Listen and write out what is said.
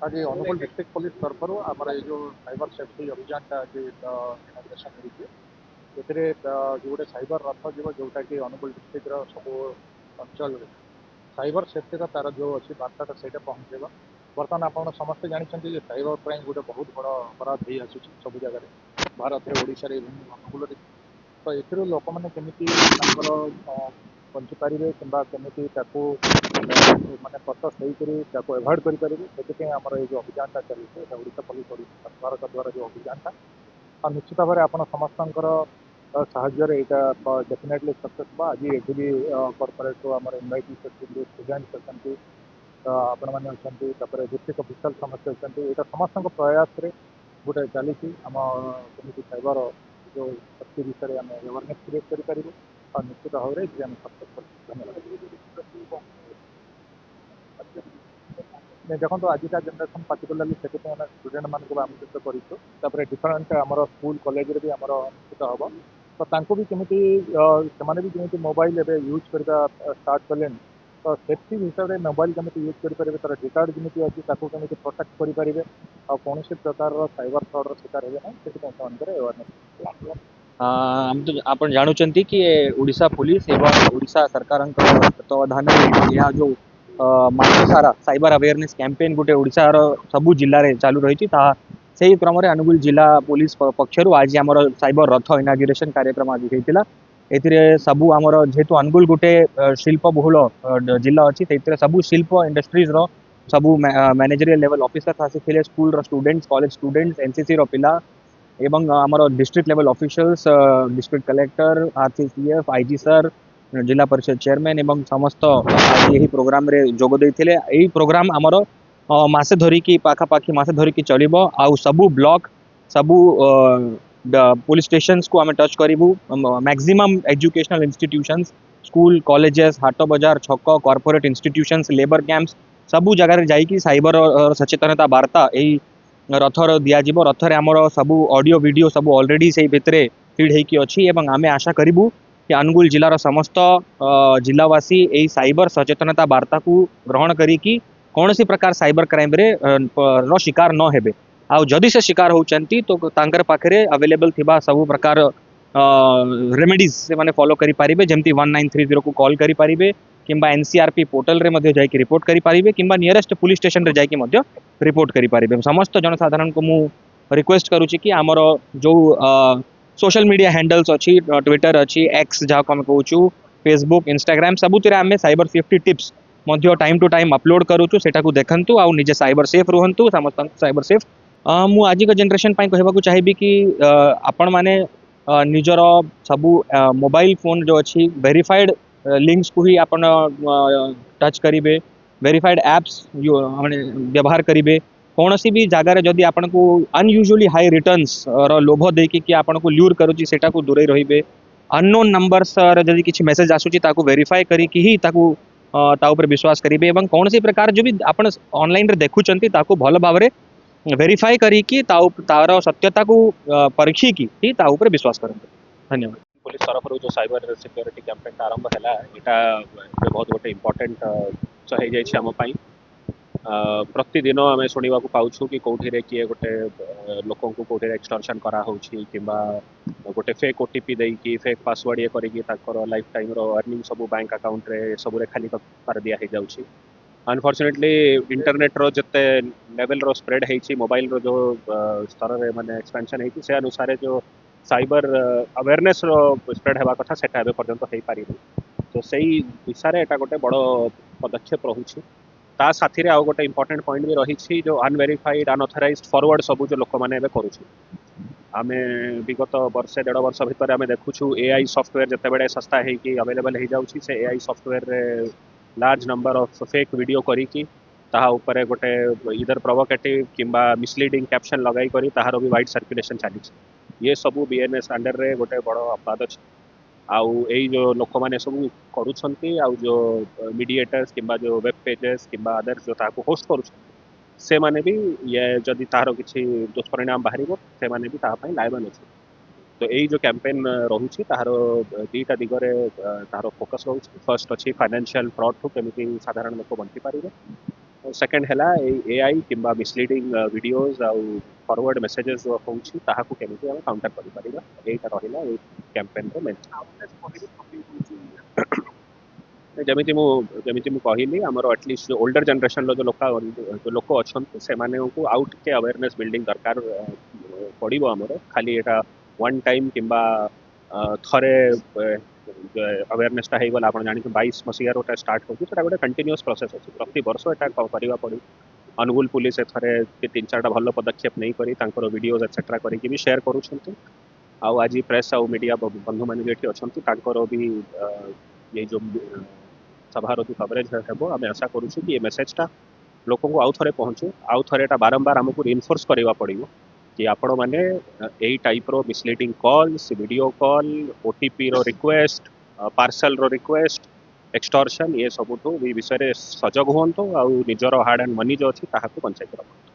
आज Angul district police तरफ आम जो साइबर सेफ्टी अभियान आज इनाग्रेसन होती जो गोटे साइबर रथ जीव जोटा कि अनुगुल डिस्ट्रिक्ट सब अंचल साइबर सेफ्टी तार जो अच्छी बार्ता से पहुँचेगा। बर्तमान आप समस्ते जानते साइबर क्राइम गोटे बहुत बड़ अपराध हो आसूँ सब जगह भारत में ओडिशा अनुकूल तो ए लोक मैंने केमी बंची पारे कि माने सतर्क होकर एभॉइड करेंगे से आमर ये अभियान चलती है ओडिशा पुलिस ओडिशा सरकार द्वारा जो अभियान था और निश्चित भाव में आप समस्त साहाय्य यहाँ डेफिनेटली सक्सेस आज ये भी कॉर्पोरेट आम इनवाइट स्टूडेंट्स अच्छी आपण मैंने अच्छा डिस्ट्रिक्ट ऑफिशियल समस्त अच्छा यहाँ समस्त प्रयास गोटे चली आम कमी साइबर जो शक्ति विषय आम अवेयरनेस क्रिएट करें और निश्चित भाव में आम सक्सेसफुल। धन्यवाद। देखो आज का जेनेरेशन पर्टिकुलाली से स्टूडेंट मान आमंत्रित करें डिफरेन्ट आम स्कूल कॉलेज भी आम अनुष्ठित हम तो भी केमी से भी जमी मोबाइल एवं यूज करवा स्टार्ट कले तो सेफ्टी हिसाब से मोबाइल केमी यूज करेंगे तार रिकॉर्ड जमी अच्छी केमी प्रोटेक्ट करेंगे और कौन प्रकार साइबर फ्रॉड शिकार हे ना से अवेयरनेस हम तो आप जानुंट कि ओडिशा पुलिस एवं ओडिशा सरकार तत्वावधान यह जो मास सारा साइबर अवेयरनेस कैंपेन गोटे ओडिशार सबू जिले में चालू रही से ही क्रम अनुगुल जिला पुलिस पक्षर आज आम साइबर रथ इनाग्रेसन कार्यक्रम आज होता ए सबू आमर जेहेतु अनुगुल गोटे शिल्प बहुल जिला अच्छी से सबू शिल्प इंडस्ट्रीज सबू मैनेजरियल लेवल ऑफिसर्स आसी school students college students NCC पिला एवं आमर district level officials district collector RCCF IG sir जिला परिषद चेयरमैन एवं समस्त आज यही प्रोग्राम रे जोग देथिले। एही प्रोग्राम आमर मासे धरिकी पाखापाखि मासे धरिकी चलिबो आउ सबू ब्लॉक सबू पुलिस स्टेशंस को आम टच करूँ maximum educational institutions school colleges हाट बजार छक कॉर्पोरेट इंस्टीट्यूशंस लेबर कैंप्स सबू जगह जाइकी साइबर सचेतनता वार्ता यही रथर दिज्व रथर आमर सबू ऑडियो वीडियो सबू ऑलरेडी से भितर फीड होकी अच्छी एवं आम आशा करूँ कि अनुगुल जिलार समस्त जिलावासी यही साइबर सचेतनता वार्ता को ग्रहण करी कौन सी प्रकार साइबर क्राइम रे शिकार न हेबे आउ जदि से शिकार होचंती तो तांकर पाखरे अवेलेबल थिबा सब प्रकार रेमेडीज से माने फॉलो करि पारिबे जेमती 1930 को कॉल करि पारिबे किंबा एनसीआरपी पोर्टल रे मध्ये जाई रिपोर्ट करि पारिबे किंबा नियरेस्ट पुलिस स्टेशन रे जाई मध्ये रिपोर्ट करि पारिबे। समस्त जनसाधारण को मु रिक्वेस्ट करूची कि आमर जो सोशल मीडिया हैंडल्स अच्छी ट्विटर अच्छी एक्स जहाँ को आम कहूँ फेसबुक इंस्टाग्राम सबुतिर आम साइबर सेफ्टी टिप्स मध्य टाइम टू टाइम अपलोड करूँ सेटा को देखंतु आउ निजे साइबर सेफ रुहंतु समस्त साइबर सेफ। मु आज का जनरेशन कहवा चाहिए कि आपण माने निजर सबू मोबाइल फोन जो अच्छी वेरीफाइड लिंक्स को ही आपण टच करेंगे वेरीफाइड एप्स व्यवहार करेंगे कौन सी भी जगार जदि आपन को अनयूजुअली हाई रिटर्न्स लोभ देकी कि आपन को ल्यूर करुच्ची सेटा को दूरे रहिबे अननोन नंबर्स जदि किसी मेसेज आसूची ताकू वेरीफाई करिकी ही ताकू ता ऊपर विश्वास करेंगे एवं कौन सी प्रकार जो भी आपन ऑनलाइन रे देखुचंती ताकू भल भाव में वेरीफाई करिकी तार सत्यता को परीक्षी की ही ता ऊपर विश्वास करते। धन्यवाद। पुलिस तरफ जो साइबर सिक्योरिटी कैंपेन आरंभ है यहाँ बहुत गोटे इम्पोर्टेंट हो जाए प्रतिदिन आम शुणा पाचु कि कौटे किए गोटे लोक कौटे एक्सटर्शन कराऊँगी कि गोटे फेक ओटीपी देकी फेक पासवर्ड ये कर लाइफ टाइम अर्निंग सब बैंक अकाउंट रे सब खाली कर दिया जाऊँगी। अनफॉर्चुनेटली इंटरनेट रो जिते लेवल रो स्प्रेड है मोबाइल रो जो स्तर में माने एक्सपेंशन है से अनुसार जो साइबर अवेयरनेस रो स्प्रेड होगा कथा से पर्यंत हो पारि तो सही दिशा एटा गोटे बड़ पदक्षेप रही ता साथी आउ गोटे इंपोर्टेंट पॉइंट भी रही जो अनवेरीफाइड अनऑथराइज्ड फॉरवर्ड सब जो लोक मैंने आम विगत वर्षे 1.5 वर्ष भितर आम देखुचु एआई सॉफ्टवेयर जिते बड़े सस्ता है कि अवेलेबल हो जाऊँगी से AI software large number of fake video करी ताहा ऊपर गोटे इधर प्रोवोकेटिव किंबा मिसलीडिंग कैप्शन लगाई करी ताहार भी वाइड सर्कुलेशन चली ये सब बीएनएस अंडर रे गोटे बड़ अपराध अच्छे आउ यही जो लोक मैंने सब करुँच आउ जो मीडिएटर्स किंबा जो वेब पेजेस किंबा अदर जो ताको होस्ट करुँच से माने भी ये जदि तार किसी दुष्परिणाम बाहर से माने भी तापाई लायबल अच्छे तो यही जो कैंपेन रोचे तार दीटा दिगरे तार फोकस रोचे फर्स्ट अच्छी फाइनेंशियल फ्रॉड ठू केमी साधारण लोक बंची पारे सेकेंड है एआई किंबा मिसलीडिंग वीडियोस आउ फॉरवर्ड मेसेजेस जो होउछि ताहाकू केमिति हम काउंटर करि परिबा एटा रहिला ए कैंपेन रो मेन जमिति मु कहली हमर एटलीस्ट ओल्डर जनरेशन रो जो लोक अछंती से माने को आउट के अवेयरनेस बिल्डिंग दरकार पड़िबो हमर खाली एटा वन टाइम किंबा थरे अवेयरनेस टा हेगला आपण जानि 22 मसिया रोटा स्टार्ट होछि सेटा गोटे कंटीन्यूअस प्रोसेस अछि प्रति वर्ष एटा करिबा पड़ी अनुगुल पुलिस एथरे 3-4टा भलो पदक्षेप नहीं करी तांकर वीडियोस एटसेट्रा करी कि भी शेयर करूछंती आउ आज प्रेस आउ मीडिया बंधु माने जेठी अछंती तांकर भी ये जो सभार जो कवरेज हेबो आम आशा करूछु कि ये मेसेजटा लोक को आउ थे पहुँचू आउ थे बारंबार आमको रिइनफोर्स करवा पड़ो कि आपण मैंने यही टाइप रो misleading calls video call OTP रो रिक्वेस्ट पार्सल रो रिक्वेस्ट एक्सटॉर्शन ये सबुठू विषय सजग हूँ आउ निजर हार्ड एंड मनी जो अच्छी ताकू बंचाई रख